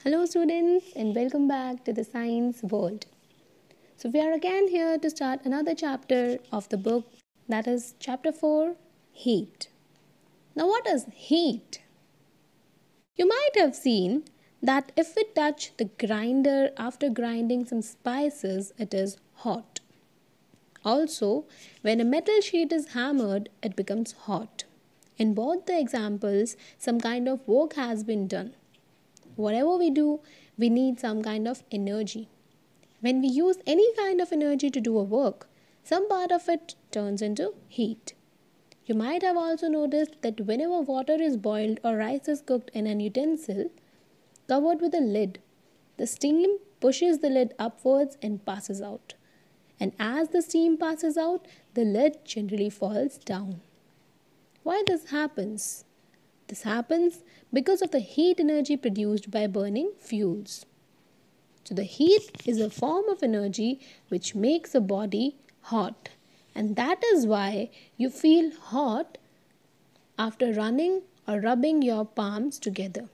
Hello, students, and welcome back to the science world. So, we are again here to start another chapter of the book, that is, chapter 4, Heat. Now, what is heat? You might have seen that if we touch the grinder after grinding some spices, it is hot. Also, when a metal sheet is hammered, it becomes hot. In both the examples, some kind of work has been done. Whatever we do, we need some kind of energy. When we use any kind of energy to do a work, some part of it turns into heat. You might have also noticed that whenever water is boiled or rice is cooked in an utensil covered with a lid, the steam pushes the lid upwards and passes out. And as the steam passes out, the lid generally falls down. Why this happens? This happens because of the heat energy produced by burning fuels. So, the heat is a form of energy which makes a body hot, and that is why you feel hot after running or rubbing your palms together.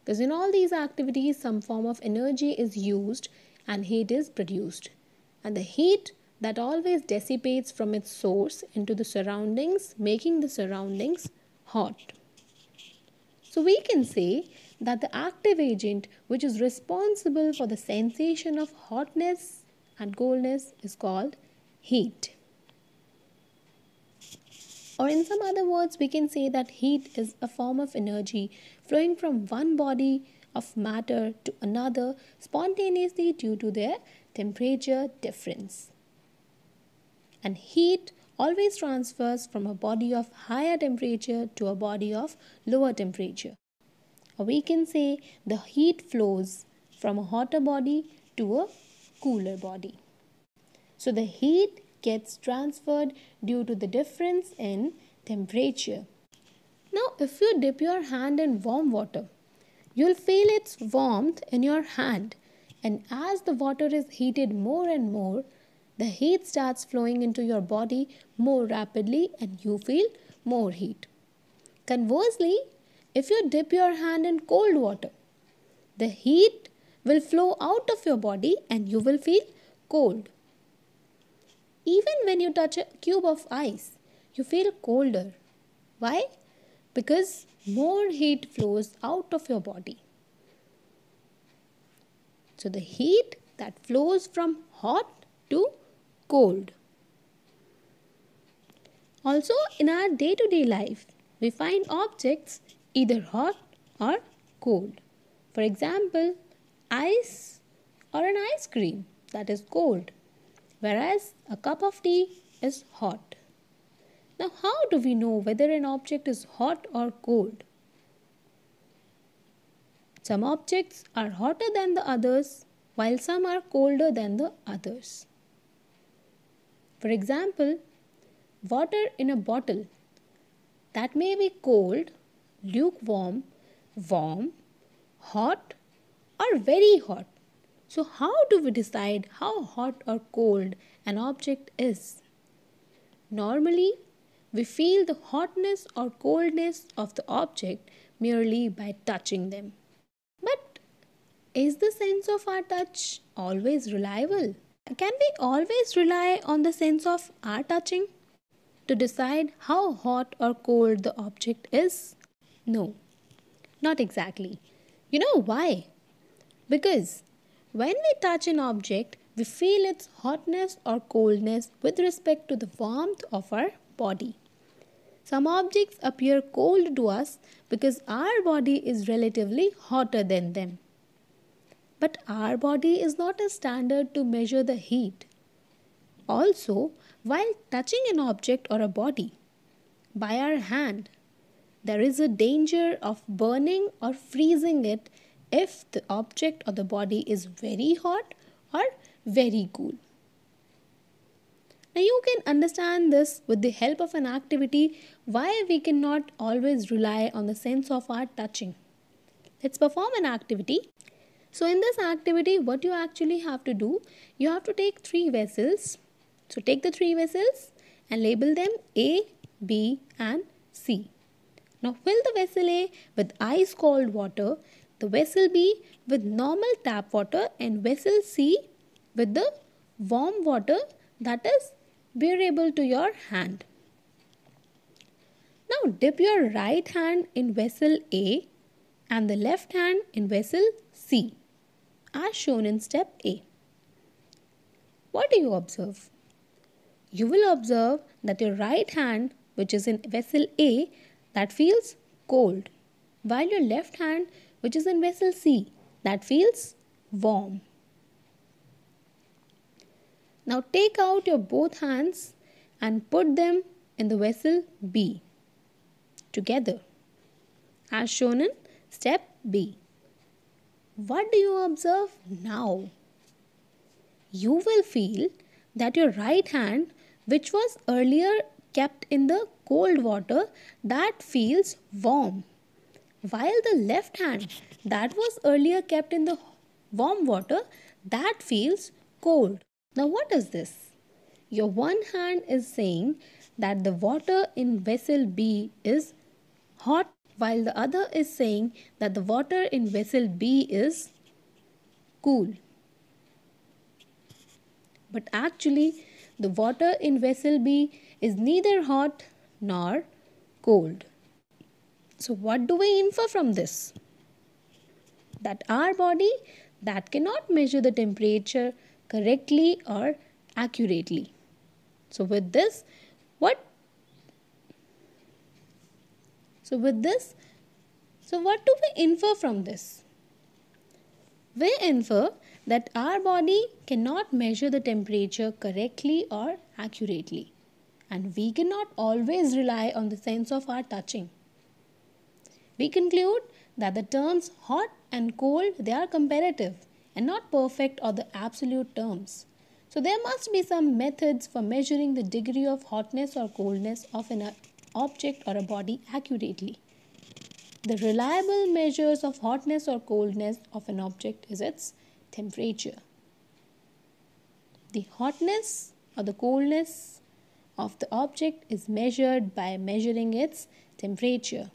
Because in all these activities, some form of energy is used and heat is produced, and the heat that always dissipates from its source into the surroundings, making the surroundings hot. So we can say that the active agent which is responsible for the sensation of hotness and coldness is called heat. Or in some other words, we can say that heat is a form of energy flowing from one body of matter to another spontaneously due to their temperature difference. And heat always transfers from a body of higher temperature to a body of lower temperature. Or we can say the heat flows from a hotter body to a cooler body. So the heat gets transferred due to the difference in temperature. Now, if you dip your hand in warm water, you'll feel its warmth in your hand, and as the water is heated more and more, the heat starts flowing into your body more rapidly and you feel more heat. Conversely, if you dip your hand in cold water, the heat will flow out of your body and you will feel cold. Even when you touch a cube of ice, you feel colder. Why? Because more heat flows out of your body. So the heat that flows from hot to cold. Also, in our day-to-day life, we find objects either hot or cold. For example, ice or an ice cream that is cold, whereas a cup of tea is hot. Now, how do we know whether an object is hot or cold? Some objects are hotter than the others, while some are colder than the others. For example, water in a bottle that may be cold, lukewarm, warm, hot, or very hot. So, how do we decide how hot or cold an object is? Normally, we feel the hotness or coldness of the object merely by touching them. But is the sense of our touch always reliable? Can we always rely on the sense of our touching to decide how hot or cold the object is? No, not exactly. You know why? Because when we touch an object, we feel its hotness or coldness with respect to the warmth of our body. Some objects appear cold to us because our body is relatively hotter than them. But our body is not a standard to measure the heat. Also, while touching an object or a body by our hand, there is a danger of burning or freezing it if the object or the body is very hot or very cool. Now you can understand this with the help of an activity why we cannot always rely on the sense of our touching. Let's perform an activity. So in this activity, what you actually have to do, you have to take 3 vessels. So take the 3 vessels and label them A, B and C. Now fill the vessel A with ice cold water, the vessel B with normal tap water and vessel C with the warm water that is bearable to your hand. Now dip your right hand in vessel A and the left hand in vessel C as shown in step A. What do you observe? You will observe that your right hand, which is in vessel A, that feels cold, while your left hand, which is in vessel C, that feels warm. Now take out your both hands and put them in the vessel B together as shown in step B. What do you observe now? You will feel that your right hand, which was earlier kept in the cold water, that feels warm, while the left hand that was earlier kept in the warm water, that feels cold. Now what is this? Your one hand is saying that the water in vessel B is hot, while the other is saying that the water in vessel B is cool. But actually, the water in vessel B is neither hot nor cold. So what do we infer from this? That our body that cannot measure the temperature correctly or accurately. So with this, what do we infer from this? We infer that our body cannot measure the temperature correctly or accurately, and we cannot always rely on the sense of our touching. We conclude that the terms hot and cold, they are comparative and not perfect or the absolute terms. So there must be some methods for measuring the degree of hotness or coldness of an object or a body accurately. The reliable measures of hotness or coldness of an object is its temperature. The hotness or the coldness of the object is measured by measuring its temperature.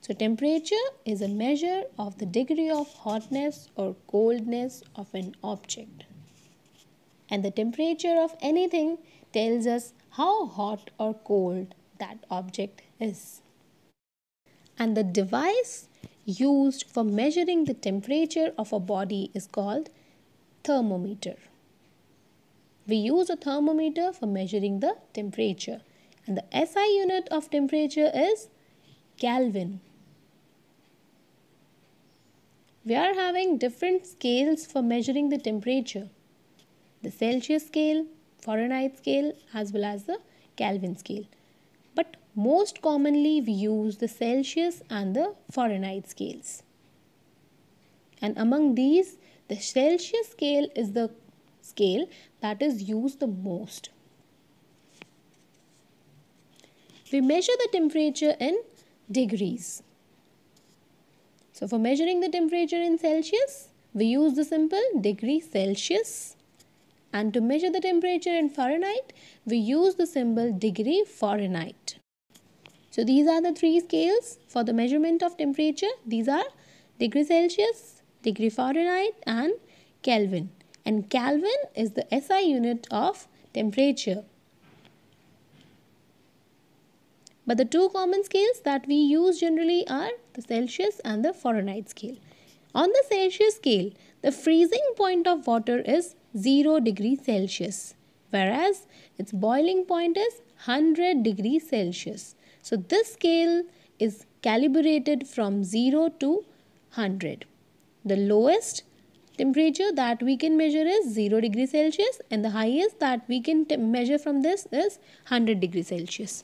So temperature is a measure of the degree of hotness or coldness of an object. And the temperature of anything tells us how hot or cold that object is. And the device used for measuring the temperature of a body is called thermometer. We use a thermometer for measuring the temperature, and the SI unit of temperature is Kelvin. We are having different scales for measuring the temperature: the Celsius scale, Fahrenheit scale, as well as the Kelvin scale. But most commonly we use the Celsius and the Fahrenheit scales. And among these, the Celsius scale is the scale that is used the most. We measure the temperature in degrees. So for measuring the temperature in Celsius, we use the simple degree Celsius. And to measure the temperature in Fahrenheit, we use the symbol degree Fahrenheit. So these are the three scales for the measurement of temperature. These are degree Celsius, degree Fahrenheit and Kelvin. And Kelvin is the SI unit of temperature. But the two common scales that we use generally are the Celsius and the Fahrenheit scale. On the Celsius scale, the freezing point of water is 0 degrees Celsius, whereas its boiling point is 100 degrees Celsius. So this scale is calibrated from 0 to 100. The lowest temperature that we can measure is 0 degrees Celsius, and the highest that we can measure from this is 100 degrees Celsius.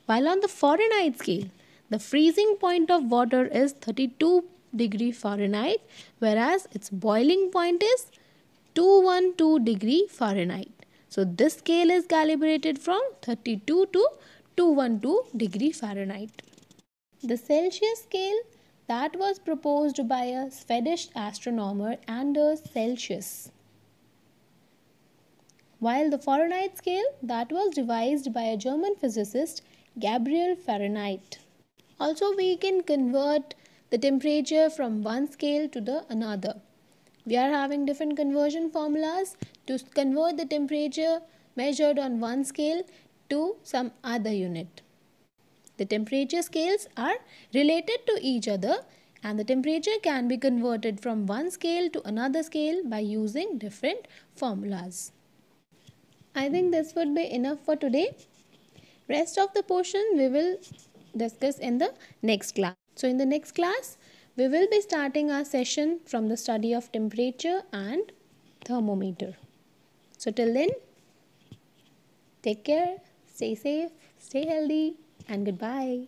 While on the Fahrenheit scale, the freezing point of water is 32 degrees Fahrenheit, whereas its boiling point is 212 degrees Fahrenheit. So this scale is calibrated from 32 to 212 degrees Fahrenheit. The Celsius scale that was proposed by a Swedish astronomer Anders Celsius, while the Fahrenheit scale that was devised by a German physicist Gabriel Fahrenheit. Also, we can convert the temperature from one scale to the another. We are having different conversion formulas to convert the temperature measured on one scale to some other unit. The temperature scales are related to each other, and the temperature can be converted from one scale to another scale by using different formulas. I think this would be enough for today. Rest of the portion we will discuss in the next class. So in the next class, we will be starting our session from the study of temperature and thermometer. So till then, take care, stay safe, stay healthy, and goodbye.